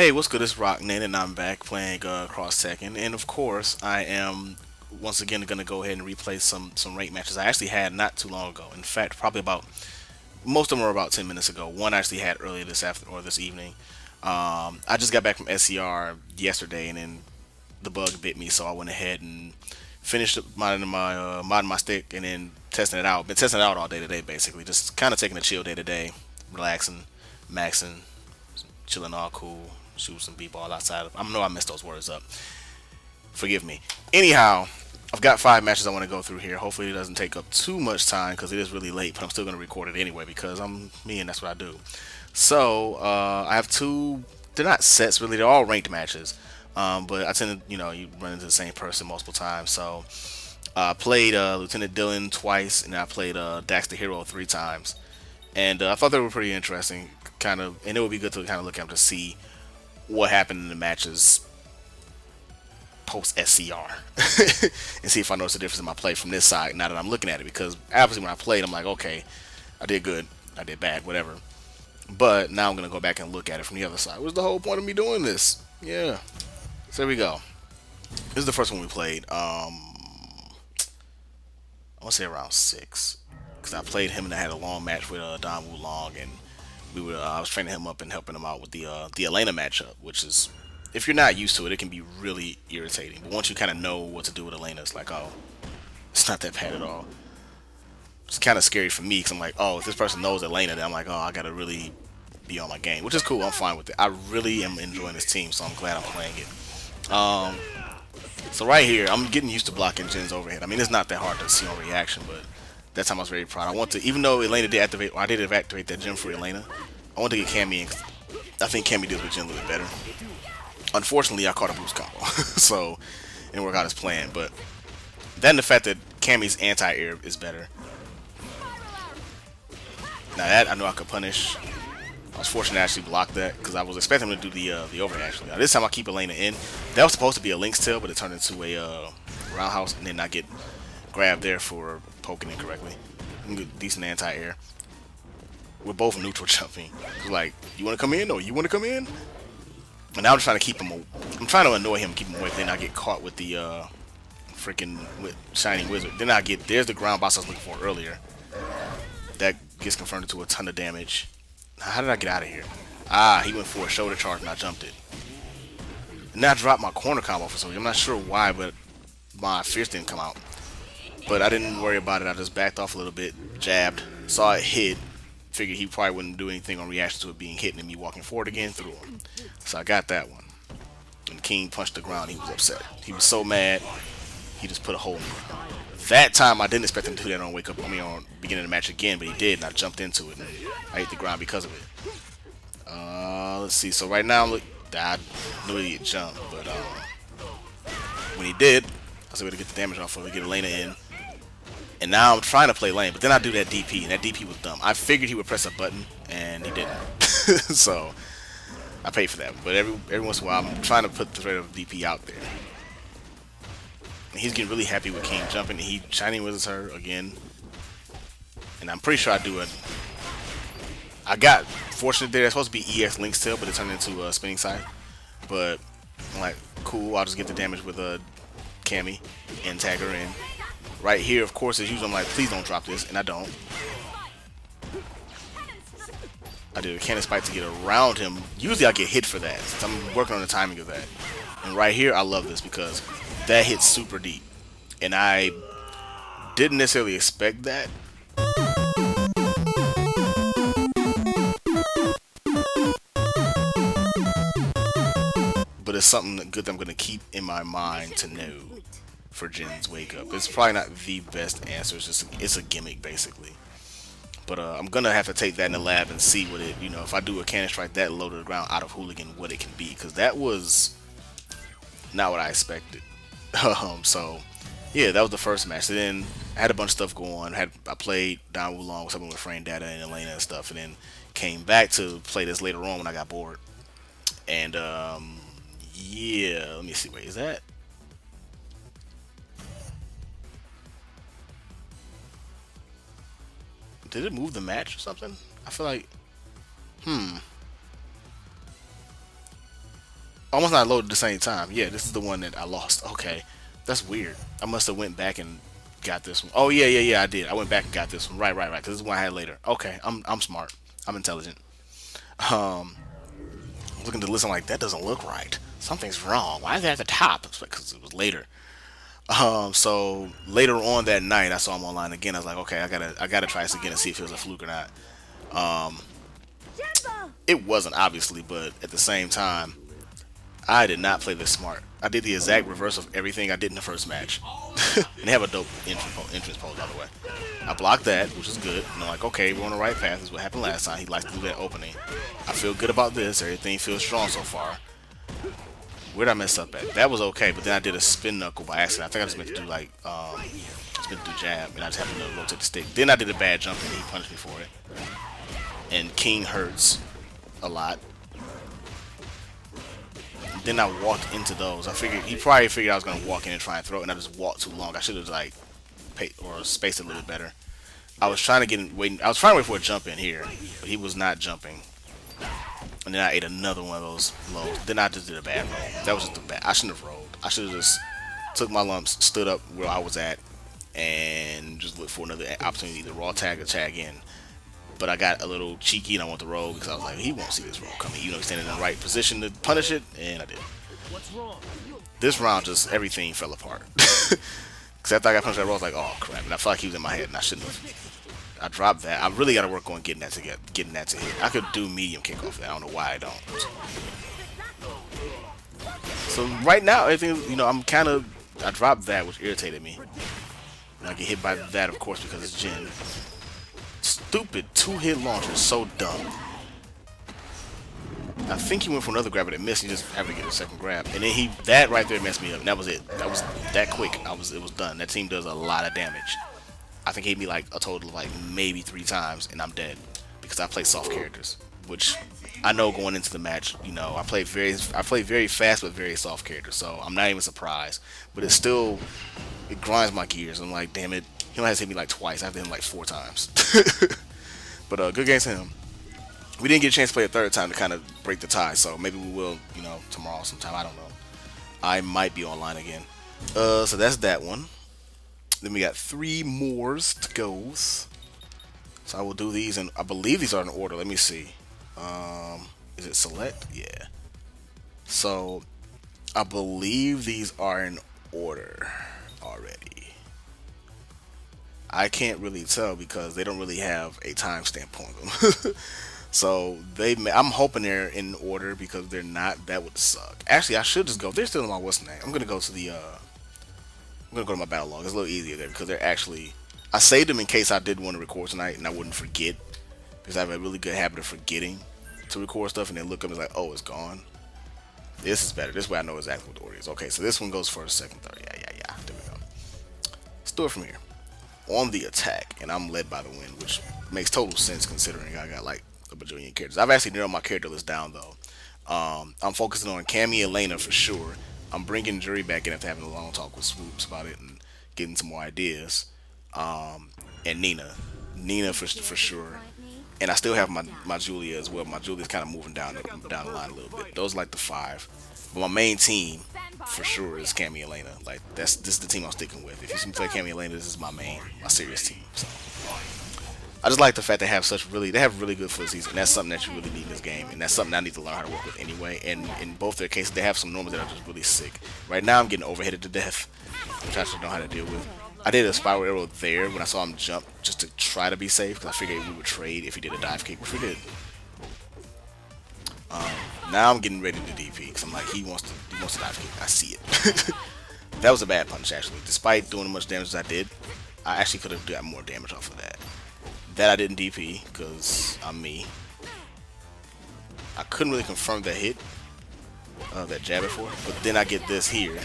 Hey, what's good? It's Roknin, and I'm back playing Cross Second, and of course, I am once again going to go ahead and replay some ranked matches I actually had not too long ago. In fact, probably about most of them were about 10 minutes ago. One I actually had earlier this evening. I just got back from SCR yesterday, and then the bug bit me, so I went ahead and finished modding my stick, and then testing it out. Been testing it out all day today, basically, just kind of taking a chill day today, relaxing, maxing, chilling all cool, shoot some b-ball outside of. I know I messed those words up. Forgive me. Anyhow, I've got 5 matches I want to go through here. Hopefully it doesn't take up too much time because it is really late, but I'm still going to record it anyway because I'm me and that's what I do. So I have two. They're not sets really. They're all ranked matches. But I tend to, you run into the same person multiple times. So I played Lieutenant Dillon twice, and I played DaxTheHero 3 times. And I thought they were pretty interesting, kind of, and it would be good to kind of look at them to see what happened in the matches post SCR and see if I notice a difference in my play from this side now that I'm looking at it. Because obviously when I played, I'm like, okay, I did good, I did bad, whatever. But now I'm gonna go back and look at it from the other side. What's the whole point of me doing this? Yeah. So there we go. This is the first one we played. I want to say around 6, because I played him and I had a long match with Don Wulong, and we were I was training him up and helping him out with the Elena matchup, which is, if you're not used to it, it can be really irritating. But once you kind of know what to do with Elena, it's like, oh, it's not that bad at all. It's kind of scary for me because I'm like, oh, if this person knows Elena, then I'm like, oh, I gotta really be on my game, which is cool. I'm fine with it. I really am enjoying this team, so I'm glad I'm playing it. So right here, I'm getting used to blocking Jin's overhead. I mean, it's not that hard to see on reaction, but that time I was very proud. I want to, even though Elena did activate, or I did activate that Jin for Elena, I want to get Cammy in. 'Cause I think Cammy deals with Jin a little bit better. Unfortunately, I caught a boost combo, so it didn't work out as planned. But then the fact that Cammy's anti-air is better. Now that I know I could punish. I was fortunate to actually block that because I was expecting him to do the overhead actually. Now this time I keep Elena in. That was supposed to be a Lynx tail, but it turned into a roundhouse, and then I get grabbed there for poking incorrectly. Decent anti-air. We're both neutral jumping. It's like, you want to come in or you want to come in? And now I'm trying to keep him. I'm trying to annoy him, keep him away. Then I get caught with the freaking shining wizard. Then I get there's the ground boss I was looking for earlier. That gets confirmed to a ton of damage. How did I get out of here? Ah, he went for a shoulder charge and I jumped it. And then I dropped my corner combo for some reason. I'm not sure why, but my fierce didn't come out. But I didn't worry about it. I just backed off a little bit, jabbed, saw it hit, figured he probably wouldn't do anything on reaction to it being hit and me walking forward again, through him. So I got that one. When King punched the ground, he was upset. He was so mad, he just put a hole in me. That time I didn't expect him to do that on wake up. I mean, on beginning of the match again, but he did, and I jumped into it, and I hit the ground because of it. Let's see. So right now, look, I knew he'd jump, but when he did, I was able to get the damage off of it, get Elena in. And now I'm trying to play lane, but then I do that DP, and that DP was dumb. I figured he would press a button, and he didn't. So I paid for that. But every once in a while, I'm trying to put the threat of DP out there. And he's getting really happy with King jumping. And he shining wizards her again, and I'm pretty sure I do it. I got fortunate there. It's supposed to be EX Link still, but it turned into a spinning side. But I'm like, cool. I'll just get the damage with a Cammy and tag her in. Right here, of course, as usual, I'm like, please don't drop this, and I don't. I did a cannon spike to get around him. Usually I get hit for that, so I'm working on the timing of that. And right here, I love this because that hits super deep. And I didn't necessarily expect that. But it's something good that I'm going to keep in my mind to know for Jin's wake up. It's probably not the best answer. It's a gimmick basically. But I'm gonna have to take that in the lab and see what it, if I do a cannon strike that low to the ground out of Hooligan, what it can be, because that was not what I expected. So yeah, that was the first match. And then I had a bunch of stuff going. I played Don Wulong, something with Frame Data and Elena and stuff, and then came back to play this later on when I got bored. And yeah, let me see. Wait, is that? Did it move the match or something? I feel like, Almost not loaded at the same time. Yeah, this is the one that I lost. Okay, that's weird. I must have went back and got this one. Oh yeah, yeah, yeah. I did. I went back and got this one. Right, right, right. Because this is one I had later. Okay, I'm smart. I'm intelligent. Um, looking at the list, I'm like, that doesn't look right. Something's wrong. Why is it at the top? It's because it was later. So later on that night, I saw him online again. I was like, okay, I gotta try this again and see if it was a fluke or not. Um, it wasn't obviously, but at the same time, I did not play this smart. I did the exact reverse of everything I did in the first match. And they have a dope entrance pole, by the way. I blocked that, which is good. And I'm like, okay, we're on the right path. This is what happened last time. He likes to do that opening. I feel good about this. Everything feels strong so far. Where'd I mess up at? That was okay, but then I did a spin knuckle by accident. I think I just meant to do like, just meant to do jab, and I just happened to rotate the stick. Then I did a bad jump, and he punished me for it. And King hurts a lot. Then I walked into those. I figured he probably figured I was gonna walk in and try and throw it, and I just walked too long. I should have like paid or spaced it a little bit better. I was trying to get in, waiting. I was trying to wait for a jump in here, but he was not jumping. And then I ate another one of those lows. Then I just did a bad roll. That was just a bad. I shouldn't have rolled. I should have just took my lumps, stood up where I was at, and just looked for another opportunity to raw tag or tag in. But I got a little cheeky and I want the roll because I was like, he won't see this roll coming. You know, he's standing in the right position to punish it, and I did. This round, just everything fell apart. Because after I got punched that roll, I was like, oh crap. And I felt like he was in my head, and I shouldn't have. I dropped that. I really got to work on getting that to hit. I could do medium kick off that. I don't know why I don't. So right now, everything, you know, I dropped that, which irritated me. And I get hit by that, of course, because it's Jin. Stupid two-hit launcher, so dumb. I think he went for another grab, but it missed. He just happened to get a second grab, and then that right there messed me up. And that was it. That was that quick. It was done. That team does a lot of damage. I think he hit me like a total of like maybe 3 times, and I'm dead because I play soft characters, which I know going into the match. You know, I play very fast but very soft characters, so I'm not even surprised. But it grinds my gears. I'm like, damn it, he only has to hit me like twice. I have to hit him like 4 times. But good games to him. We didn't get a chance to play a third time to kind of break the tie, so maybe we will, you know, tomorrow sometime. I don't know. I might be online again. So that's that one. Then we got 3 more to go. So I will do these, and I believe these are in order. Let me see. Is it select? Yeah. So I believe these are in order already. I can't really tell because they don't really have a timestamp on them. So I'm hoping they're in order because they're not. That would suck. Actually, I should just go. They're still in my what's name. I'm gonna go to the. I'm gonna go to my battle log. It's a little easier there because they're actually. I saved them in case I did want to record tonight and I wouldn't forget because I have a really good habit of forgetting to record stuff and then look up and it's like, oh, it's gone. This is better. This way I know exactly what the order is. Okay, so this one goes first, second, third. Yeah. There we go. Let's do it from here. On the attack, and I'm led by the wind, which makes total sense considering I got like a bajillion characters. I've actually narrowed my character list down though. I'm focusing on Cammy and Lena for sure. I'm bringing Jury back in after having a long talk with Swoops about it and getting some more ideas. And Nina for sure. And I still have my Julia as well. My Julia's kind of moving down the line a little bit. Those are like the 5. But my main team for sure is Cammy and Lena. Like this is the team I'm sticking with. If you see me play Cammy and Lena, this is my serious team. So I just like the fact they have really good footsies, and that's something that you really need in this game, and that's something I need to learn how to work with anyway. And in both their cases, they have some normals that are just really sick. Right now, I'm getting overheaded to death, which I should know how to deal with. I did a spiral arrow there when I saw him jump just to try to be safe, because I figured we would trade if he did a dive kick, which we did. Now I'm getting ready to DP, because I'm like, he wants to dive kick. I see it. That was a bad punch, actually. Despite doing as much damage as I did, I actually could have got more damage off of that. That I didn't DP because I'm me. I couldn't really confirm that hit, that jab before, but then I get this here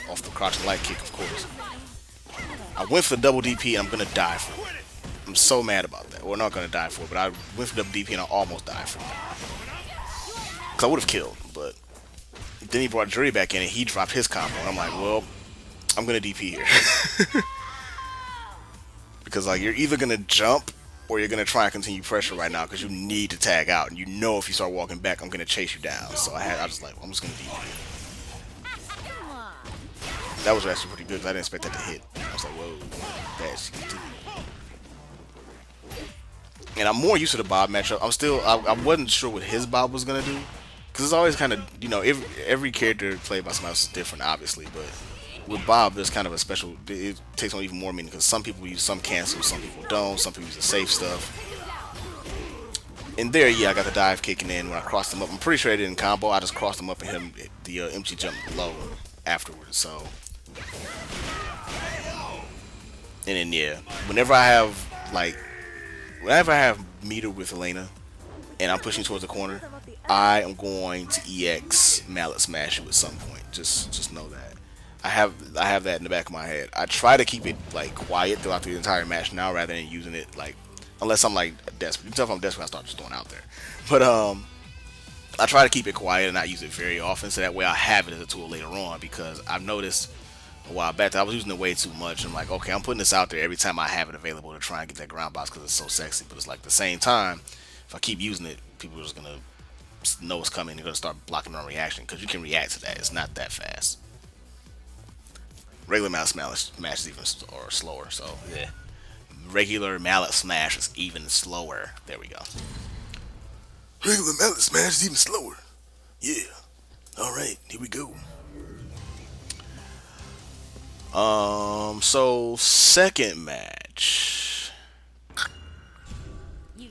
off the crouching light kick, of course. I went for the double DP and I'm gonna die for it. I'm so mad about that. Well, not gonna die for it, but I went for double DP and I almost died for it. Because I would have killed, but then he brought Jury back in and he dropped his combo, and I'm like, well, I'm gonna DP here. Because like you're either gonna jump or you're gonna try and continue pressure right now because you need to tag out, and you know if you start walking back, I'm gonna chase you down. So I was like, I'm just gonna DP. That was actually pretty good because I didn't expect that to hit. I was like, whoa, that's good. And I'm more used to the Bob matchup. I wasn't sure what his Bob was gonna do, because it's always kind of, you know, every character played by somebody else is different, obviously. But with Bob, there's kind of a special. It takes on even more meaning because some people use some cancels, some people don't. Some people use the safe stuff. And there, yeah, I got the dive kicking in when I crossed him up. I'm pretty sure I didn't combo. I just crossed him up and hit him the empty jump low afterwards. So, and then yeah, whenever I have meter with Elena and I'm pushing towards the corner, I am going to EX Mallet Smash you at some point. Just know that. I have that in the back of my head. I try to keep it like quiet throughout the entire match now rather than using it like, unless I'm like desperate. You can tell if I'm desperate, I start just throwing out there. But I try to keep it quiet and not use it very often, so that way I have it as a tool later on, because I've noticed a while back that I was using it way too much. I'm like, okay, I'm putting this out there every time I have it available to try and get that ground box because it's so sexy. But it's like, at the same time, if I keep using it, people are just gonna know it's coming. They're gonna start blocking on reaction because you can react to that. It's not that fast. Regular mallet smash is even or slower. So yeah, regular mallet smash is even slower. There we go. Regular mallet smash is even slower. Yeah. All right, here we go. So second match,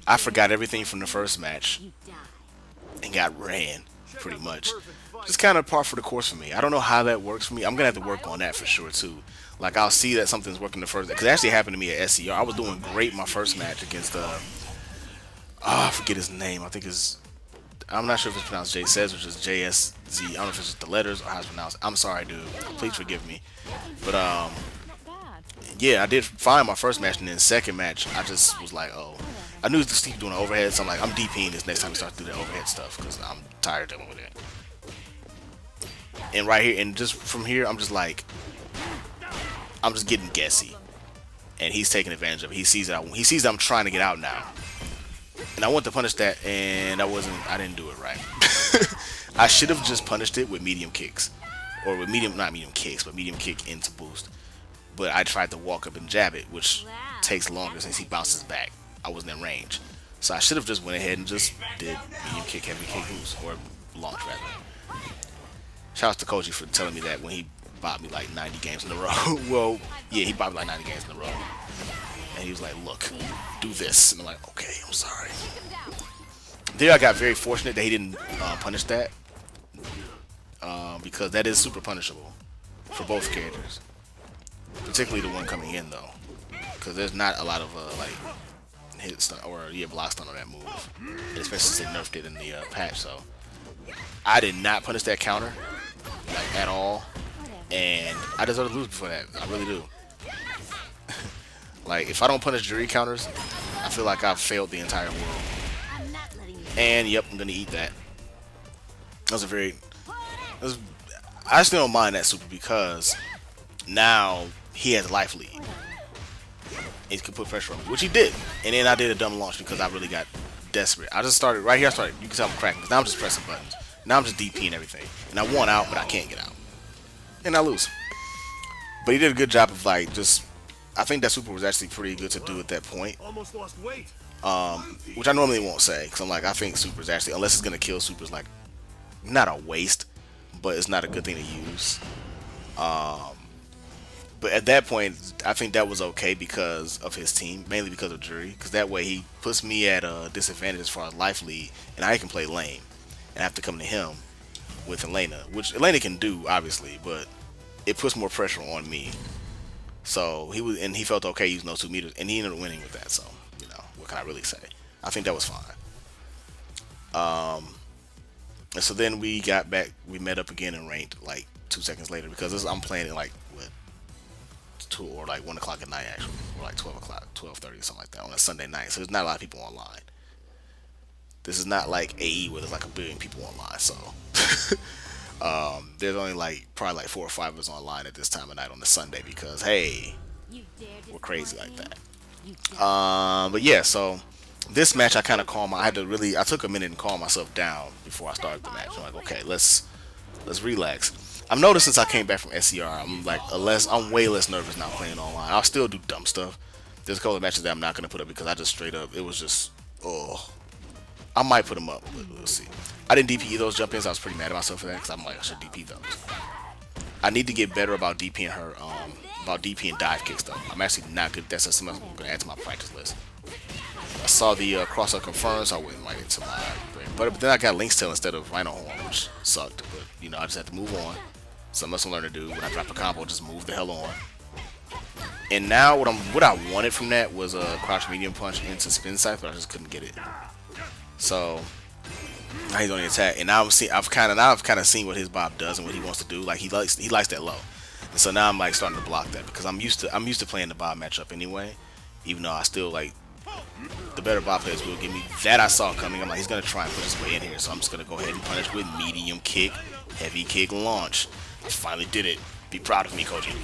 I forgot everything from the first match and got ran pretty much. Just kind of par for the course for me. I don't know how that works for me. I'm gonna have to work on that for sure too. Like, I'll see that something's working the first, because it actually happened to me at SCR. I was doing great my first match against I forget his name. I'm not sure if it's pronounced Jay Says, which is JSZ. I don't know if it's just the letters or how it's pronounced. I'm sorry, dude. Please forgive me. But yeah, I did fine my first match, and then second match, I just was like, oh, I knew the Steve doing the overhead, so I'm like, I'm DPing this next time we start to do the overhead stuff because I'm tired of dealing with it. And right here, and just from here, I'm just getting guessy, and he's taking advantage of it. He sees that I'm trying to get out now. And I want to punish that, and I didn't do it right. I should have just punished it with medium kicks. Or with not medium kicks, but medium kick into boost. But I tried to walk up and jab it, which takes longer since he bounces back. I wasn't in range. So I should have just went ahead and just did medium kick, heavy kick boost, or launch rather. Shout out to Koji for telling me that when he bought me like 90 games in a row. Well, yeah, he bought me like 90 games in a row. And he was like, look, do this. And I'm like, okay, I'm sorry. There I got very fortunate that he didn't punish that. Because that is super punishable for both characters. Particularly the one coming in, though. Because there's not a lot of, like, hit stun, or, yeah, block stun on that move. Especially since they nerfed it in the patch, so. I did not punish that counter, like, at all. And I deserve to lose before that. I really do. Like, if I don't punish jury counters, I feel like I've failed the entire world. And, yep, I'm going to eat that. I still don't mind that super because now he has life lead. He can put pressure on me, which he did. And then I did a dumb launch because I really got desperate. I just started, right here I started, you can tell I'm cracking, because now I'm just pressing buttons. Now I'm just DPing everything. And I want out, but I can't get out. And I lose. But he did a good job of, like, just, I think that super was actually pretty good to do at that point. Almost lost weight. Which I normally won't say, because I'm like, I think super is actually, unless it's going to kill super, is like, not a waste, but it's not a good thing to use. But at that point, I think that was okay because of his team, mainly because of Jury, because that way he puts me at a disadvantage as far as life lead, and I can play lane, and I have to come to him with Elena, which Elena can do, obviously, but it puts more pressure on me. So he felt okay using those 2 meters, and he ended up winning with that. So, you know, what can I really say? I think that was fine. And so then we got back, we met up again and ranked like 2 seconds later, because I'm playing it like, what, 2 or like 1 o'clock at night actually, or like 12 o'clock, 12:30 or something like that on a Sunday night. So there's not a lot of people online. This is not like AE where there's like a billion people online. So there's only like probably like 4 or 5 of us online at this time of night on the Sunday because hey, we're crazy like that. But yeah, so this match I kind of I took a minute and calm myself down before I started the match. I'm like, okay, let's relax. I've noticed since I came back from SCR, I'm way less nervous now playing online. I'll still do dumb stuff. There's a couple of matches that I'm not gonna put up because I just straight up, it was just, oh, I might put them up, but we'll see. I didn't DP those jump ins. I was pretty mad at myself for that because I'm like, I should DP those. I need to get better about DPing her, about DPing dive kicks though. I'm actually not good. That's something I'm gonna add to my practice list. I saw the cross-up confirmed, so I went right into my brain. But then I got Link's Tail instead of Rhino Horn, which sucked. But you know, I just had to move on. Something else I'm learning to do. When I drop a combo, just move the hell on. And now what I wanted from that was a crouch medium punch into spin sight, but I just couldn't get it. So now he's on the attack, and I've kind of seen what his Bob does and what he wants to do. Like he likes that low, and so now I'm like starting to block that because I'm used to playing the Bob matchup anyway. Even though I still like the better Bob players will give me that I saw coming. I'm like, he's gonna try and put his way in here, so I'm just gonna go ahead and punish with medium kick, heavy kick, launch. I finally did it. Be proud of me, Koji.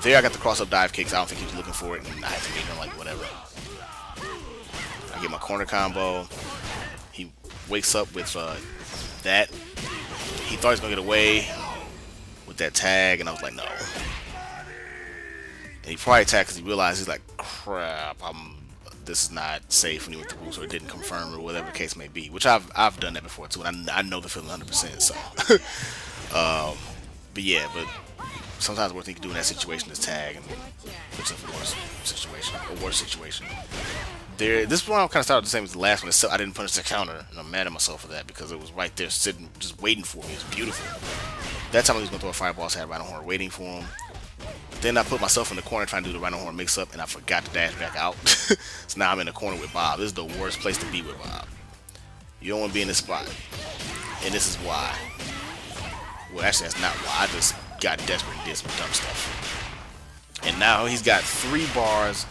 There I got the cross up dive kicks. I don't think he was looking for it, and I had to make him like whatever. I get my corner combo. He wakes up with that. He thought he was gonna get away with that tag, and I was like, no. And he probably attacked because he realized he's like, crap, this is not safe when he went through, so it didn't confirm or whatever the case may be. Which I've done that before too, and I know the feeling 100%. So, but yeah, but sometimes what you can do in that situation is tag and put yourself in a worse situation. This one kind of started the same as the last one. I didn't punish the counter, and I'm mad at myself for that because it was right there sitting, just waiting for me. It's beautiful. That time I was gonna throw a fireball, so I had Rhino Horn waiting for him. Then I put myself in the corner trying to do the Rhino Horn mix-up, and I forgot to dash back out. So now I'm in the corner with Bob. This is the worst place to be with Bob. You don't want to be in this spot. And this is why. Well, actually, that's not why. I just got desperate and did some dumb stuff. And now he's got 3 bars,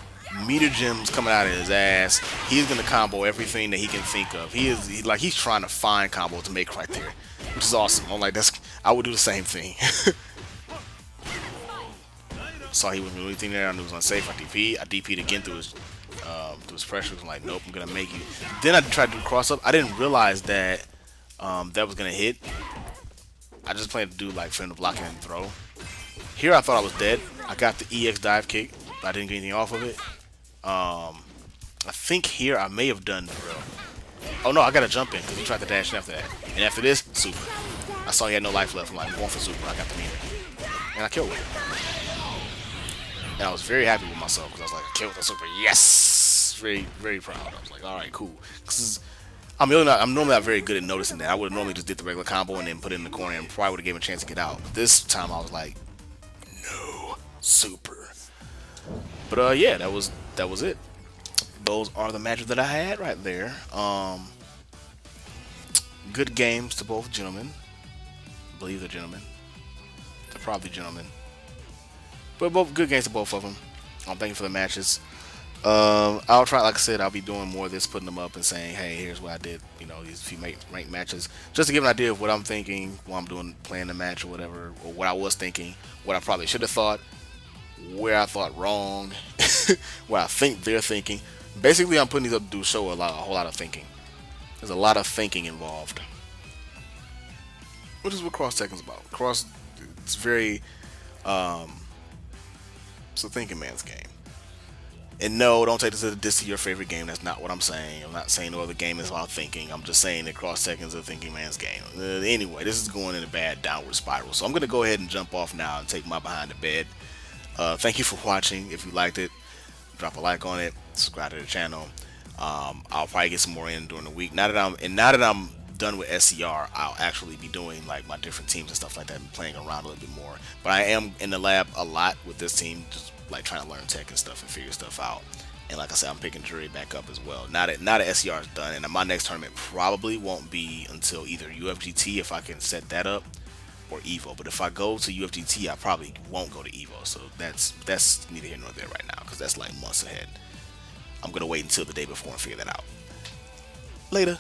meter gems coming out of his ass. He's going to combo everything that he can think of. He's trying to find combo to make right there, which is awesome. I'm like, I would do the same thing. Saw he wasn't doing anything there. I knew it was unsafe. I DP'd again through his pressure. I'm like, nope, I'm gonna make you. Then I tried to do cross up. I didn't realize that that was gonna hit. I just planned to do like for him to block and throw. Here I thought I was dead. I got the EX dive kick, but I didn't get anything off of it. I think here I may have done drill. Oh no, I gotta jump in because he tried to dash in after that. And after this, super. I saw he had no life left. I'm like, I'm going for super. I got the meter, and I killed him. And I was very happy with myself because I was like, I killed the super. Yes! Very, very proud. I was like, alright, cool. Because I'm normally not very good at noticing that. I would have normally just did the regular combo and then put it in the corner and probably would have gave him a chance to get out. But this time I was like, no, super. But yeah, that was it. Those are the matches that I had right there. Good games to both gentlemen. I believe they're gentlemen. They're probably gentlemen. But both good games to both of them. Thank you for the matches. I'll try, like I said, I'll be doing more of this, putting them up and saying, hey, here's what I did, you know, these few ranked matches, just to give an idea of what I'm thinking while I'm doing, playing the match or whatever, or what I was thinking, what I probably should have thought, where I thought wrong, what I think they're thinking. Basically, I'm putting these up to show a whole lot of thinking. There's a lot of thinking involved, which is what cross-teching's about. It's very, it's a thinking man's game. And no, don't take this as a diss to your favorite game. That's not what I'm saying. I'm not saying no other game is about thinking. I'm just saying that cross-Tekken is a thinking man's game. Anyway, this is going in a bad downward spiral. So I'm going to go ahead and jump off now and take my behind the bed. Thank you for watching. If you liked it, drop a like on it. Subscribe to the channel. I'll probably get some more in during the week. Now that I'm done with SCR, I'll actually be doing like my different teams and stuff like that and playing around a little bit more. But I am in the lab a lot with this team, just like trying to learn tech and stuff and figure stuff out. And like I said, I'm picking jury back up as well. Now that SCR is done, and my next tournament probably won't be until either UFGT if I can set that up, or Evo. But if I go to UFGT, I probably won't go to Evo. So that's neither here nor there right now because that's like months ahead. I'm gonna wait until the day before and figure that out. Later.